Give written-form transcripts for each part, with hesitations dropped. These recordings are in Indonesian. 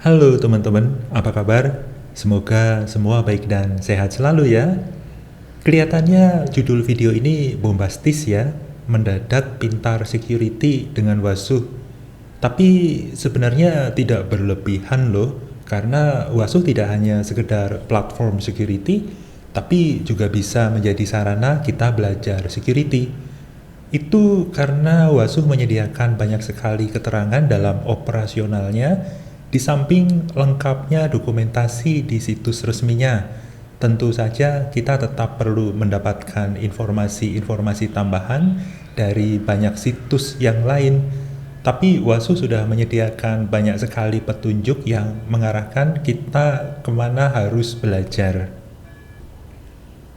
Halo teman-teman, apa kabar? Semoga semua baik dan sehat selalu ya. Kelihatannya judul video ini bombastis ya, mendadak pintar security dengan Wasuh. Tapi sebenarnya tidak berlebihan loh, karena Wasuh tidak hanya sekedar platform security, tapi juga bisa menjadi sarana kita belajar security. Itu karena Wasuh menyediakan banyak sekali keterangan dalam operasionalnya, di samping lengkapnya dokumentasi di situs resminya. Tentu saja kita tetap perlu mendapatkan informasi-informasi tambahan dari banyak situs yang lain. Tapi Wasuh sudah menyediakan banyak sekali petunjuk yang mengarahkan kita kemana harus belajar.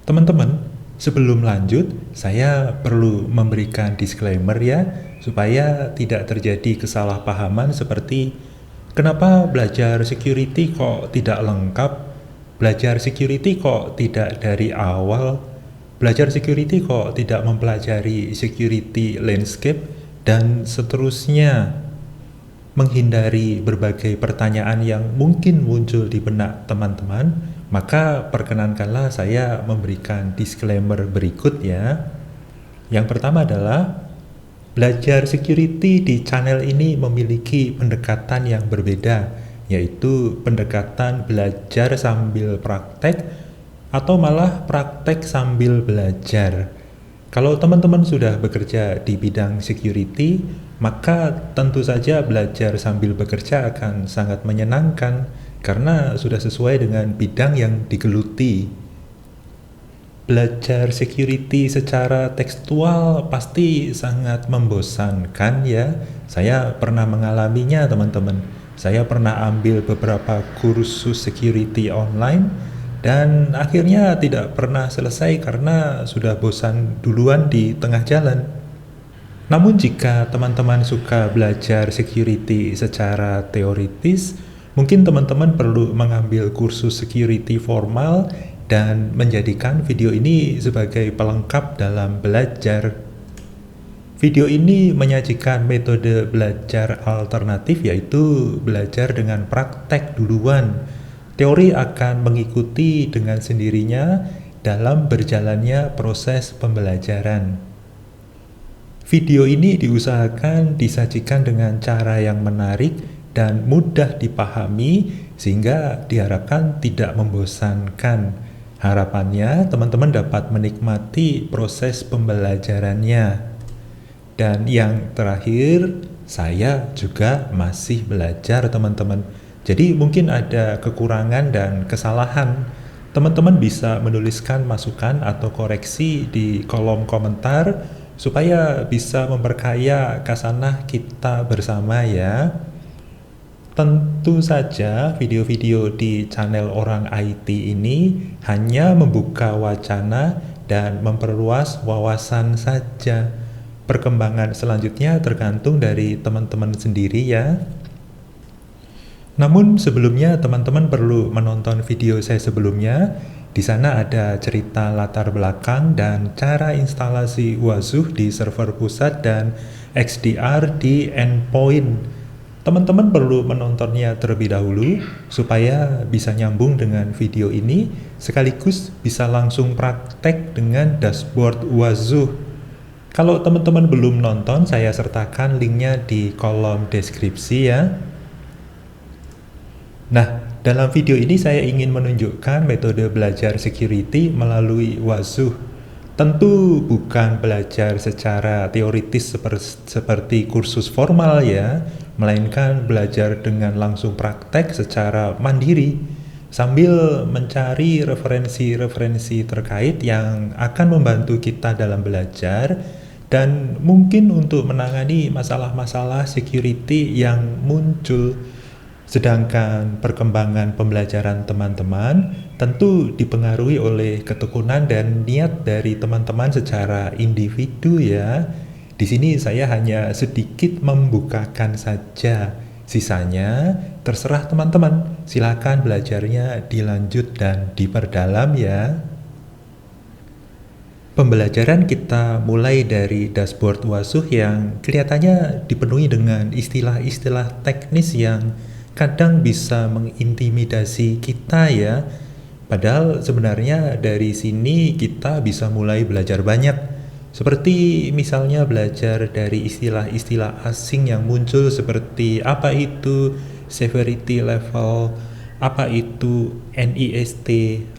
Teman-teman, sebelum lanjut, saya perlu memberikan disclaimer ya, supaya tidak terjadi kesalahpahaman seperti kenapa belajar security kok tidak lengkap, belajar security kok tidak dari awal, belajar security kok tidak mempelajari security landscape, dan seterusnya. Menghindari berbagai pertanyaan yang mungkin muncul di benak teman-teman, maka perkenankanlah saya memberikan disclaimer berikut ya. Yang pertama adalah, belajar security di channel ini memiliki pendekatan yang berbeda, yaitu pendekatan belajar sambil praktek atau malah praktek sambil belajar. Kalau teman-teman sudah bekerja di bidang security, maka tentu saja belajar sambil bekerja akan sangat menyenangkan karena sudah sesuai dengan bidang yang digeluti. Belajar security secara tekstual pasti sangat membosankan ya. Saya pernah mengalaminya teman-teman. Saya pernah ambil beberapa kursus security online dan akhirnya tidak pernah selesai karena sudah bosan duluan di tengah jalan. Namun jika teman-teman suka belajar security secara teoritis, mungkin teman-teman perlu mengambil kursus security formal dan menjadikan video ini sebagai pelengkap dalam belajar. Video ini menyajikan metode belajar alternatif, yaitu belajar dengan praktek duluan. Teori akan mengikuti dengan sendirinya dalam berjalannya proses pembelajaran. Video ini diusahakan disajikan dengan cara yang menarik dan mudah dipahami sehingga diharapkan tidak membosankan. Harapannya teman-teman dapat menikmati proses pembelajarannya. Dan yang terakhir, saya juga masih belajar teman-teman. Jadi mungkin ada kekurangan dan kesalahan. Teman-teman bisa menuliskan masukan atau koreksi di kolom komentar supaya bisa memperkaya kasanah kita bersama ya. Tentu saja video-video di channel Orang IT ini hanya membuka wacana dan memperluas wawasan saja. Perkembangan selanjutnya tergantung dari teman-teman sendiri ya. Namun sebelumnya teman-teman perlu menonton video saya sebelumnya. Di sana ada cerita latar belakang dan cara instalasi Wasuh di server pusat dan XDR di endpoint. Teman-teman perlu menontonnya terlebih dahulu supaya bisa nyambung dengan video ini, sekaligus bisa langsung praktek dengan dashboard Wasuh. Kalau teman-teman belum nonton, saya sertakan linknya di kolom deskripsi ya. Nah, dalam video ini saya ingin menunjukkan metode belajar security melalui Wasuh. Tentu bukan belajar secara teoritis seperti kursus formal ya, melainkan belajar dengan langsung praktek secara mandiri, sambil mencari referensi-referensi terkait yang akan membantu kita dalam belajar, dan mungkin untuk menangani masalah-masalah security yang muncul. Sedangkan perkembangan pembelajaran teman-teman tentu dipengaruhi oleh ketekunan dan niat dari teman-teman secara individu ya. Di sini saya hanya sedikit membukakan saja. Sisanya terserah teman-teman. Silakan belajarnya dilanjut dan diperdalam ya. Pembelajaran kita mulai dari dashboard Wasuh yang kelihatannya dipenuhi dengan istilah-istilah teknis yang kadang bisa mengintimidasi kita ya. Padahal sebenarnya dari sini kita bisa mulai belajar banyak. Seperti misalnya belajar dari istilah-istilah asing yang muncul seperti apa itu severity level, apa itu NIST,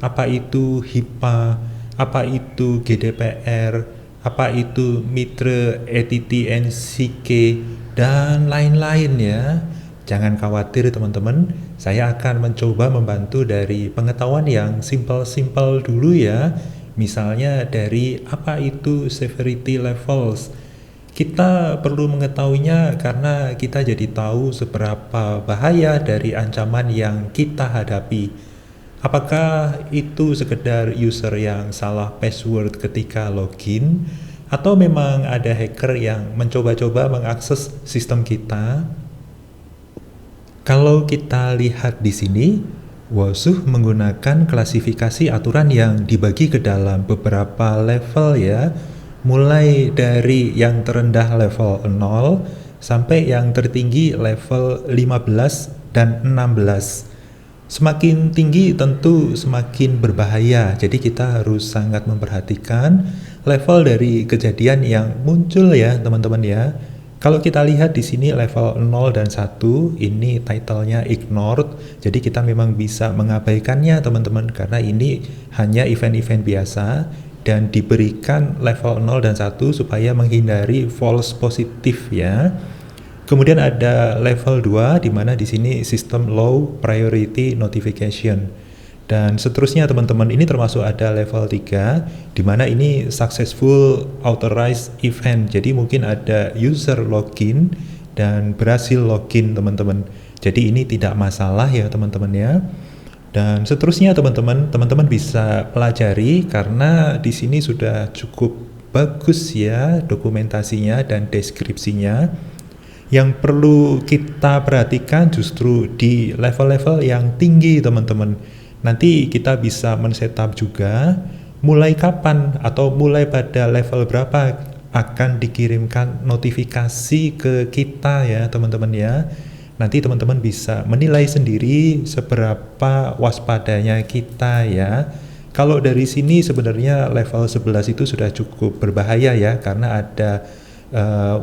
apa itu HIPAA, apa itu GDPR, apa itu Mitre Ethics and Psyche, dan lain-lain ya. Jangan khawatir teman-teman, saya akan mencoba membantu dari pengetahuan yang simpel-simpel dulu ya. Misalnya dari apa itu severity levels. Kita perlu mengetahuinya karena kita jadi tahu seberapa bahaya dari ancaman yang kita hadapi. Apakah itu sekedar user yang salah password ketika login, atau memang ada hacker yang mencoba-coba mengakses sistem kita? Kalau kita lihat di sini, WOSUH menggunakan klasifikasi aturan yang dibagi ke dalam beberapa level ya, mulai dari yang terendah level 0 sampai yang tertinggi level 15 dan 16. Semakin tinggi tentu semakin berbahaya, jadi kita harus sangat memperhatikan level dari kejadian yang muncul ya teman-teman ya. Kalau kita lihat di sini level 0 dan 1, ini titlenya ignored, jadi kita memang bisa mengabaikannya teman-teman, karena ini hanya event-event biasa dan diberikan level 0 dan 1 supaya menghindari false positif ya. Kemudian ada level 2 di mana di sini sistem low priority notification. Dan seterusnya teman-teman, ini termasuk ada level 3 di mana ini successful authorized event. Jadi mungkin ada user login dan berhasil login teman-teman. Jadi ini tidak masalah ya teman-teman ya. Dan seterusnya teman-teman bisa pelajari karena di sini sudah cukup bagus ya dokumentasinya dan deskripsinya. Yang perlu kita perhatikan justru di level-level yang tinggi teman-teman. Nanti kita bisa men-setup juga mulai kapan atau mulai pada level berapa akan dikirimkan notifikasi ke kita ya teman-teman ya. Nanti teman-teman bisa menilai sendiri seberapa waspadanya kita ya. Kalau dari sini sebenarnya level 11 itu sudah cukup berbahaya ya, karena ada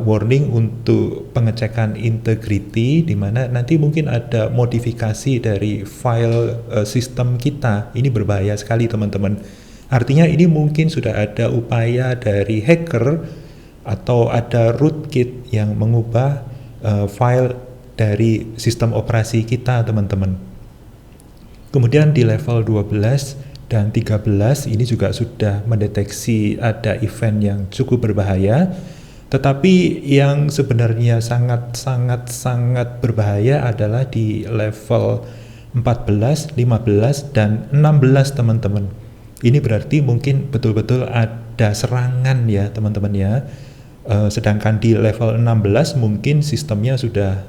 warning untuk pengecekan integrity, di mana nanti mungkin ada modifikasi dari file sistem kita. Ini berbahaya sekali teman-teman. Artinya ini mungkin sudah ada upaya dari hacker atau ada rootkit yang mengubah file dari sistem operasi kita teman-teman. Kemudian di level 12 dan 13 ini juga sudah mendeteksi ada event yang cukup berbahaya. Tetapi yang sebenarnya sangat berbahaya adalah di level 14, 15, dan 16 teman-teman. Ini berarti mungkin betul-betul ada serangan ya teman-teman ya. Sedangkan di level 16 mungkin sistemnya sudah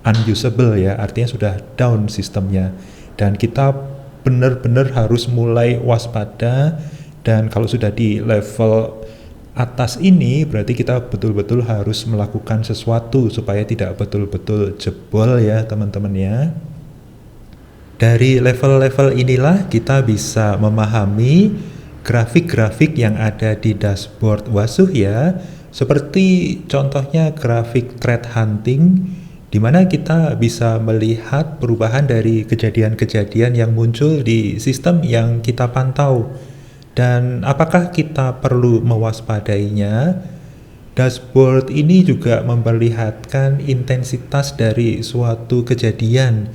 unusable ya, artinya sudah down sistemnya. Dan kita benar-benar harus mulai waspada, dan kalau sudah di level atas ini berarti kita betul-betul harus melakukan sesuatu supaya tidak betul-betul jebol ya teman-teman ya. Dari level-level inilah kita bisa memahami grafik-grafik yang ada di dashboard WOSUH ya, seperti contohnya grafik threat hunting, di mana kita bisa melihat perubahan dari kejadian-kejadian yang muncul di sistem yang kita pantau. Dan apakah kita perlu mewaspadainya? Dashboard ini juga memperlihatkan intensitas dari suatu kejadian.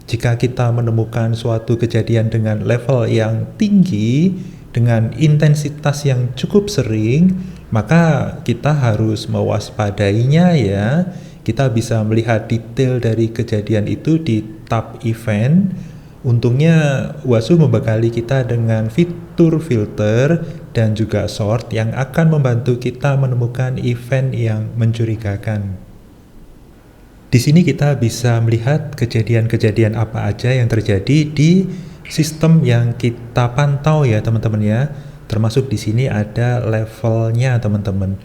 Jika kita menemukan suatu kejadian dengan level yang tinggi, dengan intensitas yang cukup sering, maka kita harus mewaspadainya ya. Kita bisa melihat detail dari kejadian itu di tab event. Untungnya WOSUH membekali kita dengan fitur filter dan juga sort yang akan membantu kita menemukan event yang mencurigakan. Di sini kita bisa melihat kejadian-kejadian apa aja yang terjadi di sistem yang kita pantau ya teman-teman ya. Termasuk di sini ada levelnya teman-teman.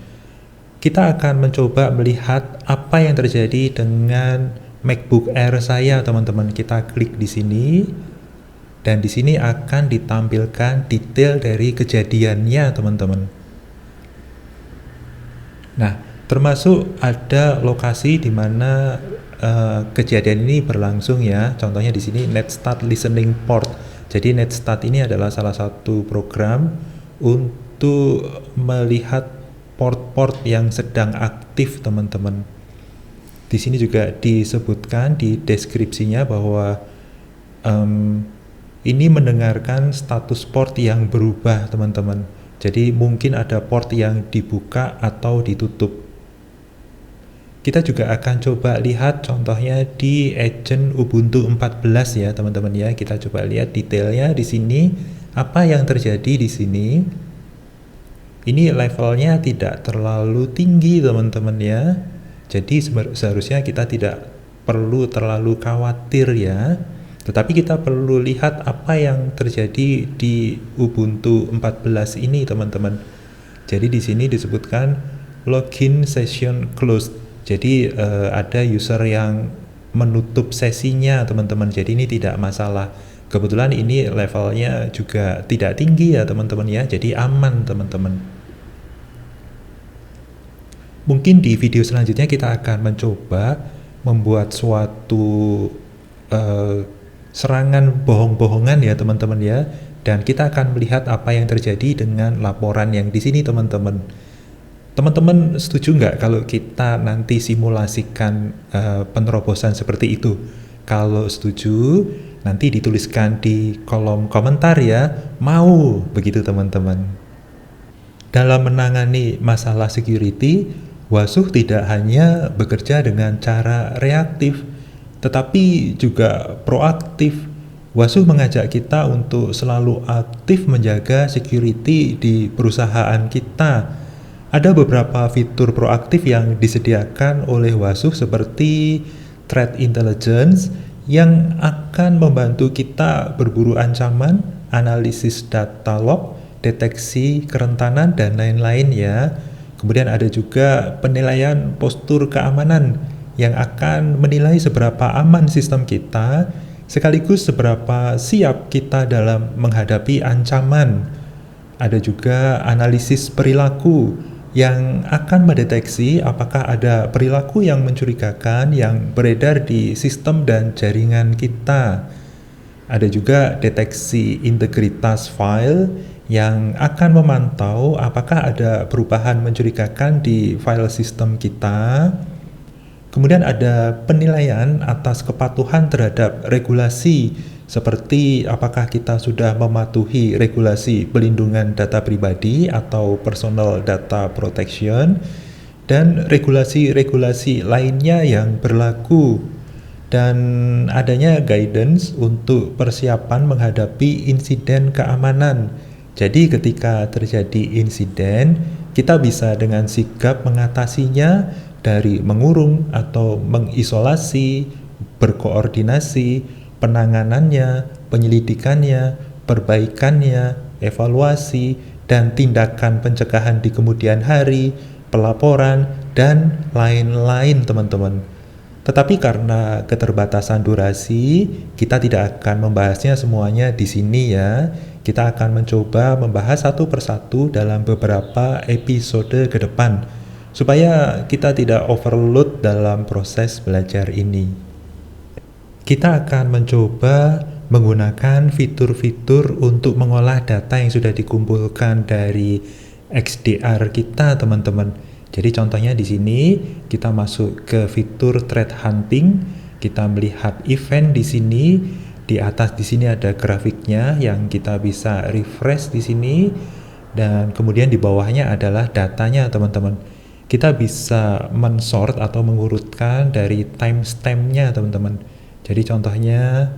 Kita akan mencoba melihat apa yang terjadi dengan MacBook Air saya, teman-teman. Kita klik di sini, dan di sini akan ditampilkan detail dari kejadiannya, teman-teman. Nah, termasuk ada lokasi di mana kejadian ini berlangsung ya. Contohnya di sini NetStart Listening Port. Jadi NetStart ini adalah salah satu program untuk melihat port-port yang sedang aktif, teman-teman. Di sini juga disebutkan di deskripsinya bahwa ini mendengarkan status port yang berubah, teman-teman. Jadi mungkin ada port yang dibuka atau ditutup. Kita juga akan coba lihat contohnya di agent Ubuntu 14 ya, teman-teman ya. Kita coba lihat detailnya di sini, apa yang terjadi di sini. Ini levelnya tidak terlalu tinggi, teman-teman ya. Jadi seharusnya kita tidak perlu terlalu khawatir ya. Tetapi kita perlu lihat apa yang terjadi di Ubuntu 14 ini, teman-teman. Jadi di sini disebutkan login session closed. Jadi ada user yang menutup sesinya, teman-teman. Jadi ini tidak masalah. Kebetulan ini levelnya juga tidak tinggi ya, teman-teman ya. Jadi aman, teman-teman. Mungkin di video selanjutnya kita akan mencoba membuat suatu serangan bohong-bohongan ya, teman-teman ya. Dan kita akan melihat apa yang terjadi dengan laporan yang di sini, teman-teman. Teman-teman setuju nggak kalau kita nanti simulasikan penerobosan seperti itu? Kalau setuju, nanti dituliskan di kolom komentar ya, mau begitu, teman-teman. Dalam menangani masalah security, Wasuh tidak hanya bekerja dengan cara reaktif, tetapi juga proaktif. Wasuh mengajak kita untuk selalu aktif menjaga security di perusahaan kita. Ada beberapa fitur proaktif yang disediakan oleh Wasuh seperti Threat Intelligence yang akan membantu kita berburu ancaman, analisis data log, deteksi kerentanan, dan lain-lain ya. Kemudian ada juga penilaian postur keamanan yang akan menilai seberapa aman sistem kita, sekaligus seberapa siap kita dalam menghadapi ancaman. Ada juga analisis perilaku yang akan mendeteksi apakah ada perilaku yang mencurigakan yang beredar di sistem dan jaringan kita. Ada juga deteksi integritas file yang akan memantau apakah ada perubahan mencurigakan di file sistem kita. Kemudian ada penilaian atas kepatuhan terhadap regulasi, seperti apakah kita sudah mematuhi regulasi pelindungan data pribadi atau personal data protection, dan regulasi-regulasi lainnya yang berlaku, dan adanya guidance untuk persiapan menghadapi insiden keamanan. Jadi ketika terjadi insiden, kita bisa dengan sigap mengatasinya dari mengurung atau mengisolasi, berkoordinasi, penanganannya, penyelidikannya, perbaikannya, evaluasi, dan tindakan pencegahan di kemudian hari, pelaporan, dan lain-lain, teman-teman. Tetapi karena keterbatasan durasi, kita tidak akan membahasnya semuanya di sini ya. Kita akan mencoba membahas satu persatu dalam beberapa episode ke depan, supaya kita tidak overload dalam proses belajar ini. Kita akan mencoba menggunakan fitur-fitur untuk mengolah data yang sudah dikumpulkan dari XDR kita, teman-teman. Jadi contohnya di sini kita masuk ke fitur threat hunting, kita melihat event di sini. Di atas di sini ada grafiknya yang kita bisa refresh di sini, dan kemudian di bawahnya adalah datanya, teman-teman. Kita bisa mensort atau mengurutkan dari timestamp-nya, teman-teman. Jadi contohnya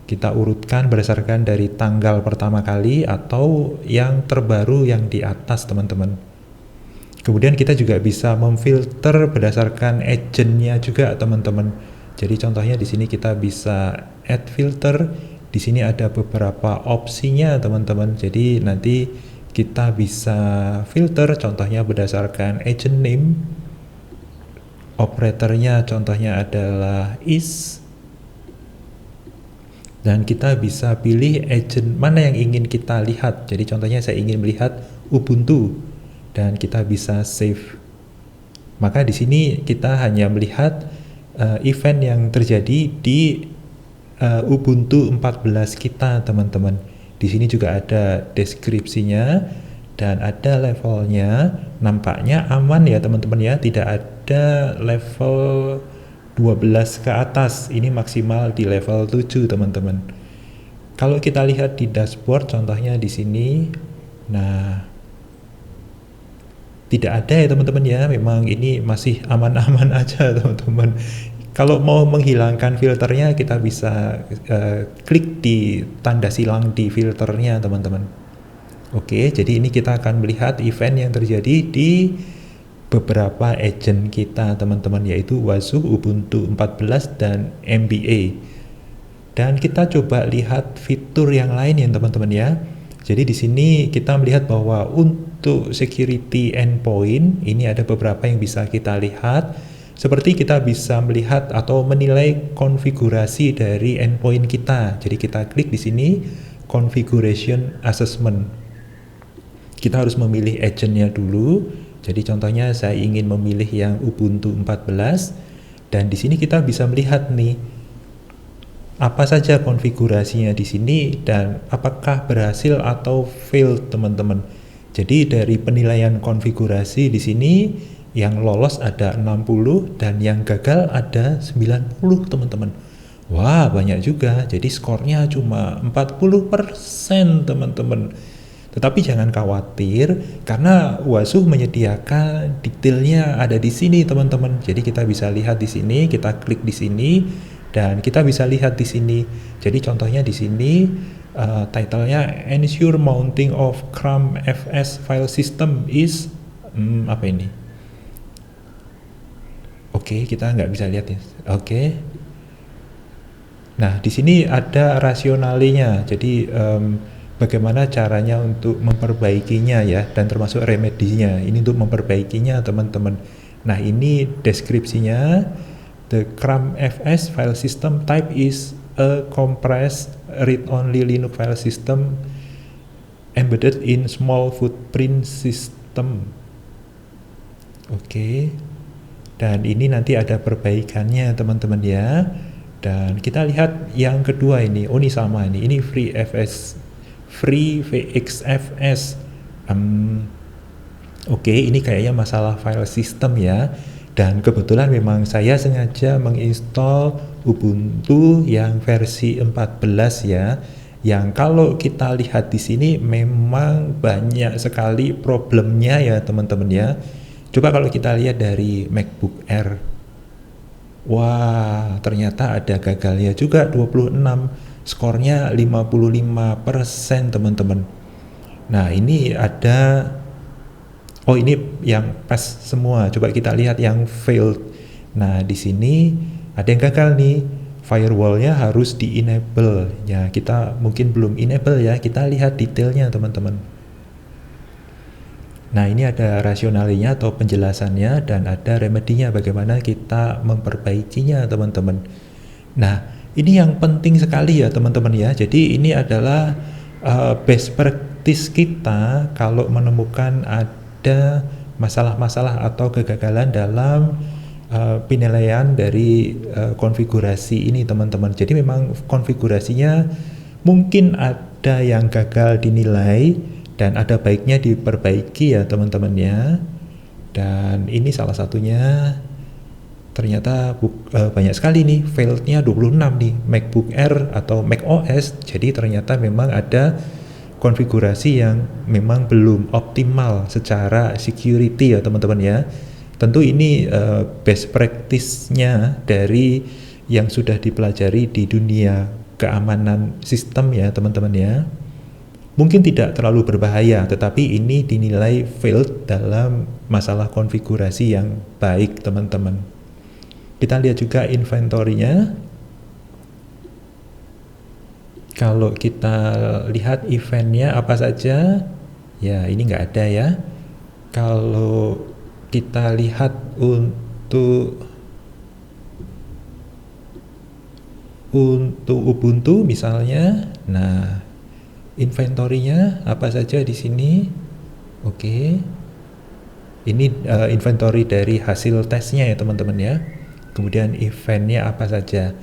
kita urutkan berdasarkan dari tanggal pertama kali atau yang terbaru yang di atas, teman-teman. Kemudian kita juga bisa memfilter berdasarkan agentnya juga, teman-teman. Jadi contohnya di sini kita bisa add filter. Di sini ada beberapa opsinya, teman-teman. Jadi nanti kita bisa filter contohnya berdasarkan agent name, operatornya contohnya adalah is, dan kita bisa pilih agent mana yang ingin kita lihat. Jadi contohnya saya ingin melihat Ubuntu dan kita bisa save. Maka di sini kita hanya melihat event yang terjadi di Ubuntu 14 kita, teman-teman. Di sini juga ada deskripsinya dan ada levelnya. Nampaknya aman ya, teman-teman ya. Tidak ada level 12 ke atas. Ini maksimal di level 7, teman-teman. Kalau kita lihat di dashboard contohnya di sini, nah tidak ada ya teman-teman ya, memang ini masih aman-aman aja teman-teman. Kalau mau menghilangkan filternya kita bisa klik di tanda silang di filternya teman-teman. Oke, jadi ini kita akan melihat event yang terjadi di beberapa agent kita teman-teman, yaitu Wazoo, Ubuntu 14 dan MBA. Dan kita coba lihat fitur yang lain ya teman-teman ya. Jadi di sini kita melihat bahwa untuk security endpoint ini ada beberapa yang bisa kita lihat. Seperti kita bisa melihat atau menilai konfigurasi dari endpoint kita. Jadi kita klik di sini configuration assessment. Kita harus memilih agentnya dulu. Jadi contohnya saya ingin memilih yang Ubuntu 14 dan di sini kita bisa melihat nih apa saja konfigurasinya di sini dan apakah berhasil atau fail teman-teman. Jadi dari penilaian konfigurasi di sini yang lolos ada 60 dan yang gagal ada 90 teman-teman. Wah, banyak juga. Jadi skornya cuma 40% teman-teman. Tetapi jangan khawatir karena Wazoo menyediakan detailnya ada di sini teman-teman. Jadi kita bisa lihat di sini, kita klik di sini dan kita bisa lihat di sini. Jadi contohnya di sini titlenya Ensure Mounting of CRUM-FS File System is apa ini? Oke, kita nggak bisa lihat ya. Oke. Nah, di sini ada rasionalinya. Jadi bagaimana caranya untuk memperbaikinya ya, dan termasuk remedinya. Ini untuk memperbaikinya teman-teman. Nah, ini deskripsinya. The CRUM-FS file system type is a compressed read-only Linux file system embedded in small footprint system. Oke. Dan ini nanti ada perbaikannya teman-teman ya. Dan kita lihat yang kedua ini. Oh, ini sama ini. Ini free VXFS. Oke, ini kayaknya masalah file system ya. Dan kebetulan memang saya sengaja menginstall Ubuntu yang versi 14 ya. Yang kalau kita lihat di sini memang banyak sekali problemnya ya teman-teman ya. Coba kalau kita lihat dari MacBook Air. Wah, ternyata ada gagalnya juga 26. Skornya 55% teman-teman. Nah, ini ada ini yang pas semua. Coba kita lihat yang failed. Nah, di sini ada yang gagal nih. Firewall-nya harus di-enable. Ya, kita mungkin belum enable ya. Kita lihat detailnya, teman-teman. Nah, ini ada rasionalinya atau penjelasannya dan ada remedinya bagaimana kita memperbaikinya, teman-teman. Nah, ini yang penting sekali ya, teman-teman ya. Jadi ini adalah best practice kita kalau menemukan ada masalah-masalah atau kegagalan dalam penilaian dari konfigurasi ini teman-teman. Jadi memang konfigurasinya mungkin ada yang gagal dinilai dan ada baiknya diperbaiki ya teman-teman ya. Dan ini salah satunya ternyata banyak sekali nih failednya 26 nih MacBook Air atau Mac OS. Jadi ternyata memang ada konfigurasi yang memang belum optimal secara security ya teman-teman ya. Tentu ini best practice-nya dari yang sudah dipelajari di dunia keamanan sistem ya teman-teman ya. Mungkin tidak terlalu berbahaya, tetapi ini dinilai failed dalam masalah konfigurasi yang baik teman-teman. Kita lihat juga inventory-nya. Kalau kita lihat eventnya apa saja, ya ini nggak ada ya. Kalau kita lihat untuk untuk Ubuntu misalnya. Nah, inventory-nya apa saja di sini. Oke. Ini inventory dari hasil tesnya ya teman-teman ya. Kemudian eventnya apa saja.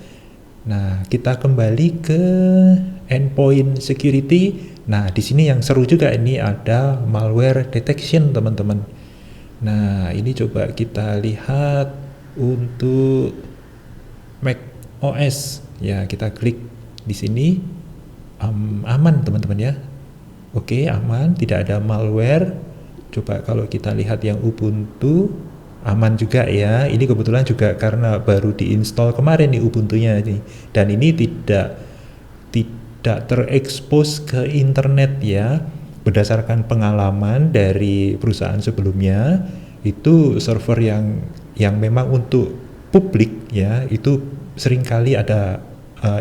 Nah, kita kembali ke endpoint security. Nah, di sini yang seru juga, ini ada malware detection teman-teman. Nah, ini coba kita lihat untuk Mac OS. Ya, kita klik di sini. Aman teman-teman ya. Oke, aman, tidak ada malware. Coba kalau kita lihat yang Ubuntu, aman juga ya. Ini kebetulan juga karena baru diinstal kemarin nih Ubuntunya nih. Dan ini tidak terekspos ke internet ya. Berdasarkan pengalaman dari perusahaan sebelumnya, itu server yang memang untuk publik ya, itu seringkali ada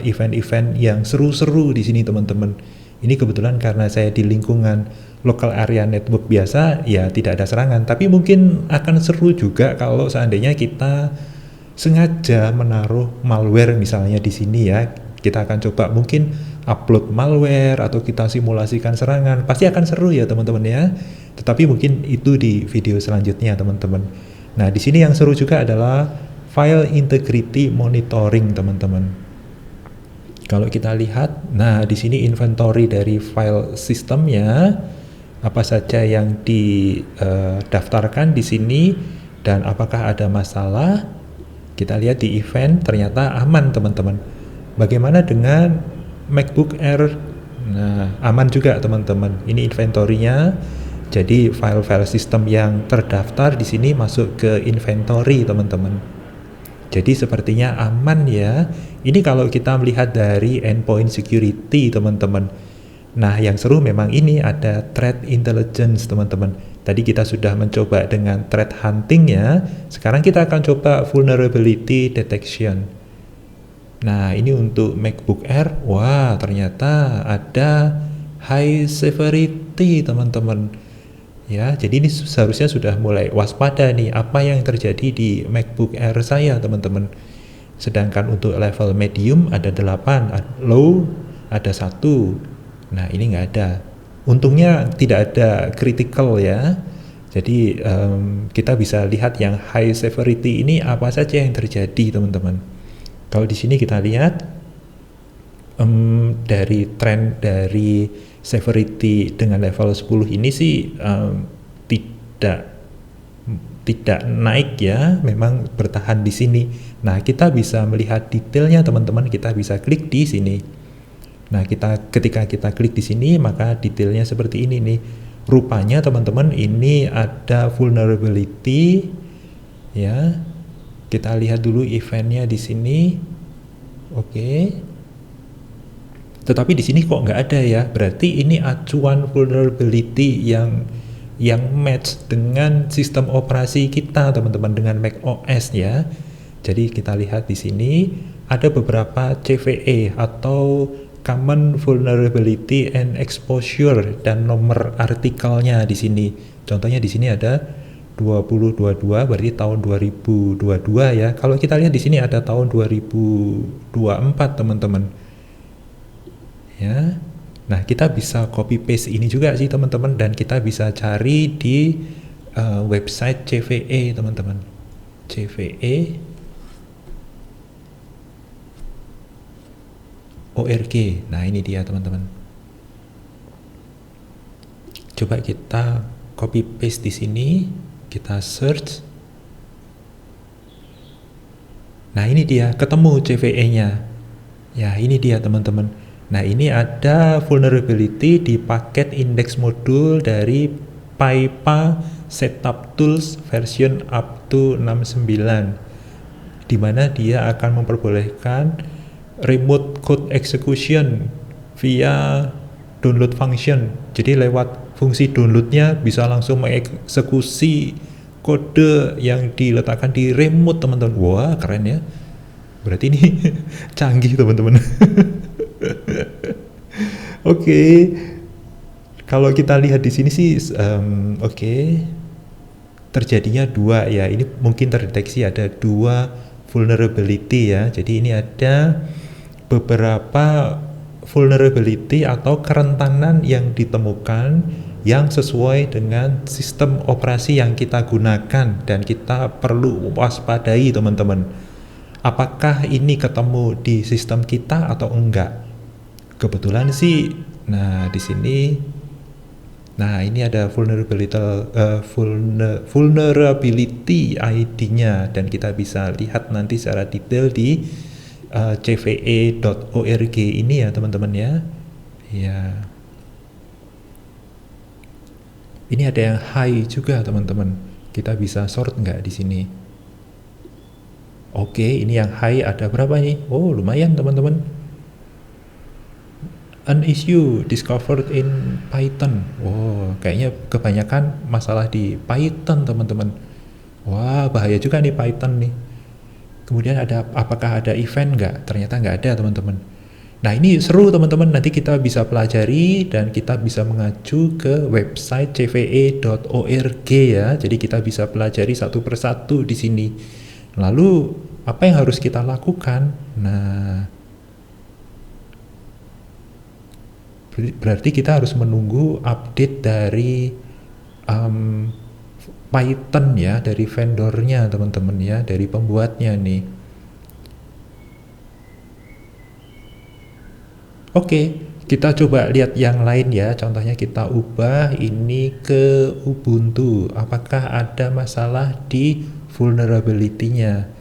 event-event yang seru-seru di sini teman-teman. Ini kebetulan karena saya di lingkungan local area network biasa, ya tidak ada serangan. Tapi mungkin akan seru juga kalau seandainya kita sengaja menaruh malware misalnya di sini ya. Kita akan coba mungkin upload malware atau kita simulasikan serangan. Pasti akan seru ya teman-teman ya. Tetapi mungkin itu di video selanjutnya teman-teman. Nah, di sini yang seru juga adalah file integrity monitoring teman-teman. Kalau kita lihat, nah di sini inventory dari file sistemnya, apa saja yang didaftarkan di sini dan apakah ada masalah. Kita lihat di event ternyata aman teman-teman. Bagaimana dengan MacBook Air? Nah, aman juga teman-teman. Ini inventory-nya. Jadi file-file sistem yang terdaftar di sini masuk ke inventory teman-teman. Jadi sepertinya aman ya. Ini kalau kita melihat dari endpoint security teman-teman. Nah, yang seru memang ini ada threat intelligence teman-teman. Tadi kita sudah mencoba dengan threat hunting ya. Sekarang kita akan coba vulnerability detection. Nah, ini untuk MacBook Air. Wah, ternyata ada high severity teman-teman. Ya, jadi ini seharusnya sudah mulai waspada nih apa yang terjadi di MacBook Air saya teman-teman. Sedangkan untuk level medium ada 8, low ada 1. Nah, ini nggak ada. Untungnya tidak ada critical ya. Jadi kita bisa lihat yang high severity ini apa saja yang terjadi teman-teman. Kalau di sini kita lihat dari tren dari severity dengan level 10 ini sih tidak naik ya, memang bertahan di sini. Nah, kita bisa melihat detailnya teman-teman, kita bisa klik di sini. Nah, ketika kita klik di sini, maka detailnya seperti ini nih. Rupanya teman-teman ini ada vulnerability ya. Kita lihat dulu eventnya di sini. Oke. Tetapi di sini kok nggak ada ya, berarti ini acuan vulnerability yang match dengan sistem operasi kita teman-teman, dengan Mac OS ya. Jadi kita lihat di sini ada beberapa CVE atau Common Vulnerability and Exposure dan nomor artikelnya di sini. Contohnya di sini ada 2022 berarti tahun 2022 ya. Kalau kita lihat di sini ada tahun 2024 teman-teman. Ya, nah kita bisa copy paste ini juga sih teman-teman, dan kita bisa cari di website CVE teman-teman. CVE org. Nah ini dia teman-teman. Coba kita copy paste di sini, kita search. Nah ini dia, ketemu CVE-nya. Ya ini dia teman-teman. Nah ini ada vulnerability di paket index modul dari PyPA Setup Tools version up to 69, di mana dia akan memperbolehkan remote code execution via download function. Jadi lewat fungsi downloadnya bisa langsung mengeksekusi kode yang diletakkan di remote teman-teman. Wah keren ya. Berarti ini canggih teman-teman. Oke. Kalau kita lihat di sini sih, terjadinya 2 ya. Ini mungkin terdeteksi ada 2 vulnerability ya. Jadi ini ada beberapa vulnerability atau kerentanan yang ditemukan yang sesuai dengan sistem operasi yang kita gunakan dan kita perlu waspadai teman-teman. Apakah ini ketemu di sistem kita atau enggak? Kebetulan sih, nah di sini, nah ini ada vulnerability ID-nya dan kita bisa lihat nanti secara detail di cve.org ini ya teman-teman ya. Ya. Ini ada yang high juga teman-teman. Kita bisa sort nggak di sini? Oke, ini yang high ada berapa nih? Oh, lumayan teman-teman. An issue discovered in Python. Oh, kayaknya kebanyakan masalah di Python teman-teman. Wah, bahaya juga nih Python nih. Kemudian apakah ada event nggak? Ternyata nggak ada teman-teman. Nah ini seru teman-teman, nanti kita bisa pelajari dan kita bisa mengacu ke website cve.org ya. Jadi kita bisa pelajari satu persatu di sini. Lalu apa yang harus kita lakukan? Nah, berarti kita harus menunggu update dari Python ya, dari vendornya teman-teman ya, dari pembuatnya nih. Oke, kita coba lihat yang lain ya. Contohnya kita ubah ini ke Ubuntu. Apakah ada masalah di vulnerability-nya?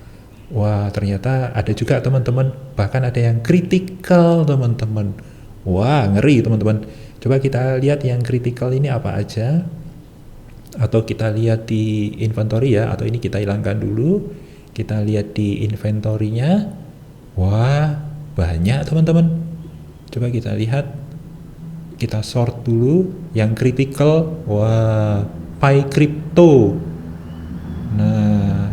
Wah, ternyata ada juga teman-teman. Bahkan ada yang critical teman-teman. Wah, ngeri teman-teman. Coba kita lihat yang critical ini apa aja. Atau kita lihat di inventory ya. Atau ini kita hilangkan dulu. Kita lihat di inventory-nya. Wah, banyak teman-teman. Coba kita lihat, kita sort dulu yang critical. Wah, PyCrypto. Nah,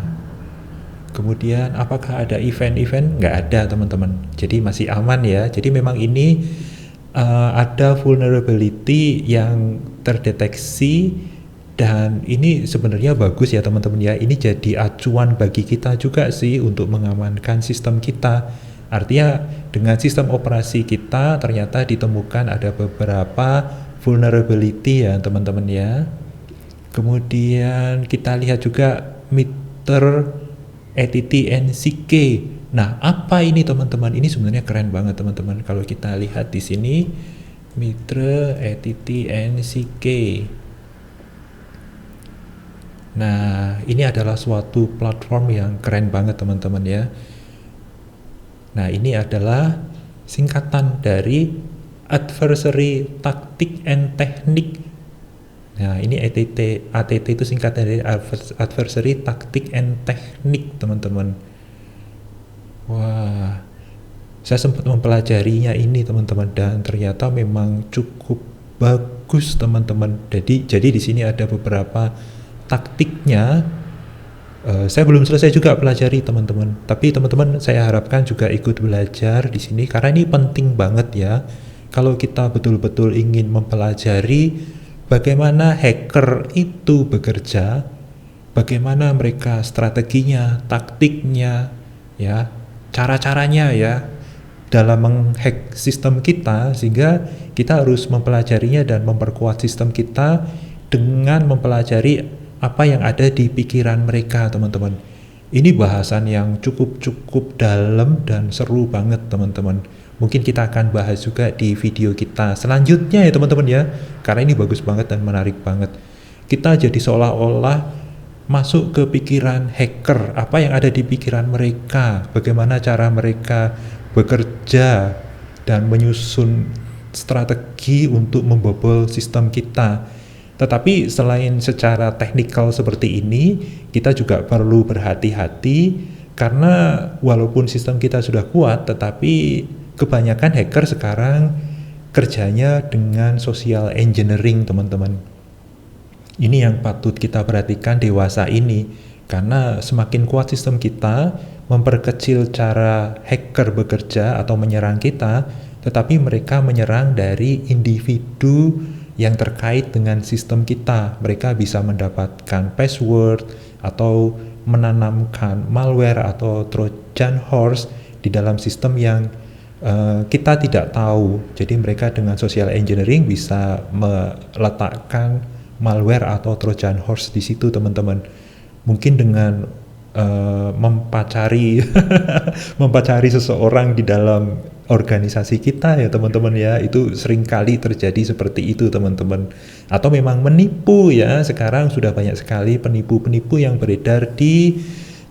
kemudian apakah ada event-event? Nggak ada teman-teman, jadi masih aman ya. Jadi memang ini ada vulnerability yang terdeteksi dan ini sebenarnya bagus ya teman-teman ya. Ini jadi acuan bagi kita juga sih untuk mengamankan sistem kita. Artinya dengan sistem operasi kita ternyata ditemukan ada beberapa vulnerability ya teman-teman ya. Kemudian kita lihat juga meter attnck. Nah, apa ini teman-teman? Ini sebenarnya keren banget teman-teman. Kalau kita lihat di sini meter attnck. Nah, ini adalah suatu platform yang keren banget teman-teman ya. Nah, ini adalah singkatan dari Adversary Tactic and Technique. Nah, ini ATT itu singkatan dari Adversary Tactic and Technique, teman-teman. Wah, saya sempat mempelajarinya ini, teman-teman, dan ternyata memang cukup bagus, teman-teman. Jadi di sini ada beberapa taktiknya. Saya belum selesai juga pelajari teman-teman, tapi teman-teman saya harapkan juga ikut belajar di sini karena ini penting banget ya. Kalau kita betul-betul ingin mempelajari bagaimana hacker itu bekerja, bagaimana mereka strateginya, taktiknya, ya, cara-caranya ya dalam menghack sistem kita, sehingga kita harus mempelajarinya dan memperkuat sistem kita dengan mempelajari apa yang ada di pikiran mereka, teman-teman. Ini bahasan yang cukup dalam dan seru banget, teman-teman. Mungkin kita akan bahas juga di video kita selanjutnya ya, teman-teman ya. Karena ini bagus banget dan menarik banget. Kita jadi seolah-olah masuk ke pikiran hacker, apa yang ada di pikiran mereka, bagaimana cara mereka bekerja dan menyusun strategi untuk membobol sistem kita. Tetapi selain secara teknikal seperti ini, kita juga perlu berhati-hati karena walaupun sistem kita sudah kuat, tetapi kebanyakan hacker sekarang kerjanya dengan social engineering, teman-teman. Ini yang patut kita perhatikan dewasa ini, karena semakin kuat sistem kita, memperkecil cara hacker bekerja atau menyerang kita, tetapi mereka menyerang dari individu yang terkait dengan sistem kita. Mereka bisa mendapatkan password atau menanamkan malware atau Trojan horse di dalam sistem yang kita tidak tahu. Jadi mereka dengan social engineering bisa meletakkan malware atau Trojan horse di situ, teman-teman. Mungkin dengan mempacari mempacari seseorang di dalam organisasi kita ya teman-teman ya, itu seringkali terjadi seperti itu teman-teman. Atau memang menipu ya, sekarang sudah banyak sekali penipu-penipu yang beredar di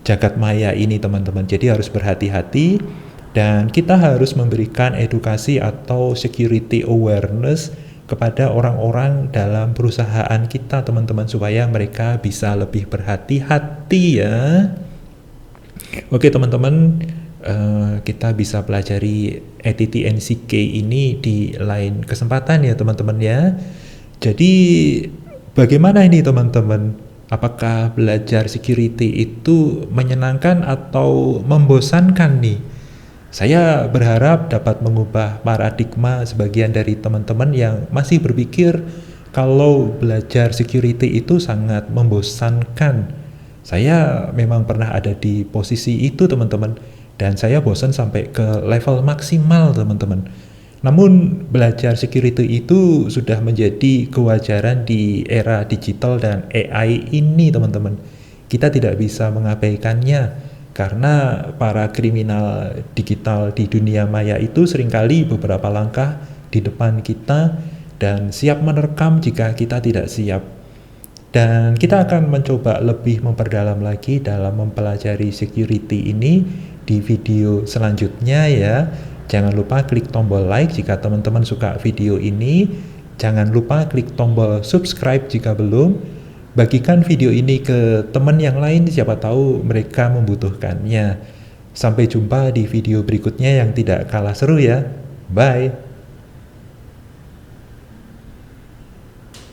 jagat maya ini teman-teman. Jadi harus berhati-hati dan kita harus memberikan edukasi atau security awareness kepada orang-orang dalam perusahaan kita teman-teman, supaya mereka bisa lebih berhati-hati ya. Oke teman-teman, kita bisa pelajari ATT&CK ini di lain kesempatan ya teman-teman ya. Jadi bagaimana ini teman-teman? Apakah belajar security itu menyenangkan atau membosankan nih? Saya berharap dapat mengubah paradigma sebagian dari teman-teman yang masih berpikir kalau belajar security itu sangat membosankan. Saya memang pernah ada di posisi itu teman-teman, dan saya bosan sampai ke level maksimal teman-teman. Namun belajar security itu sudah menjadi kewajaran di era digital dan AI ini teman-teman. Kita tidak bisa mengabaikannya, karena para kriminal digital di dunia maya itu seringkali beberapa langkah di depan kita dan siap menerkam jika kita tidak siap. Dan kita akan mencoba lebih memperdalam lagi dalam mempelajari security ini di video selanjutnya ya. Jangan lupa klik tombol like jika teman-teman suka video ini. Jangan lupa klik tombol subscribe jika belum. Bagikan video ini ke teman yang lain, siapa tahu mereka membutuhkannya. Sampai jumpa di video berikutnya yang tidak kalah seru ya. Bye.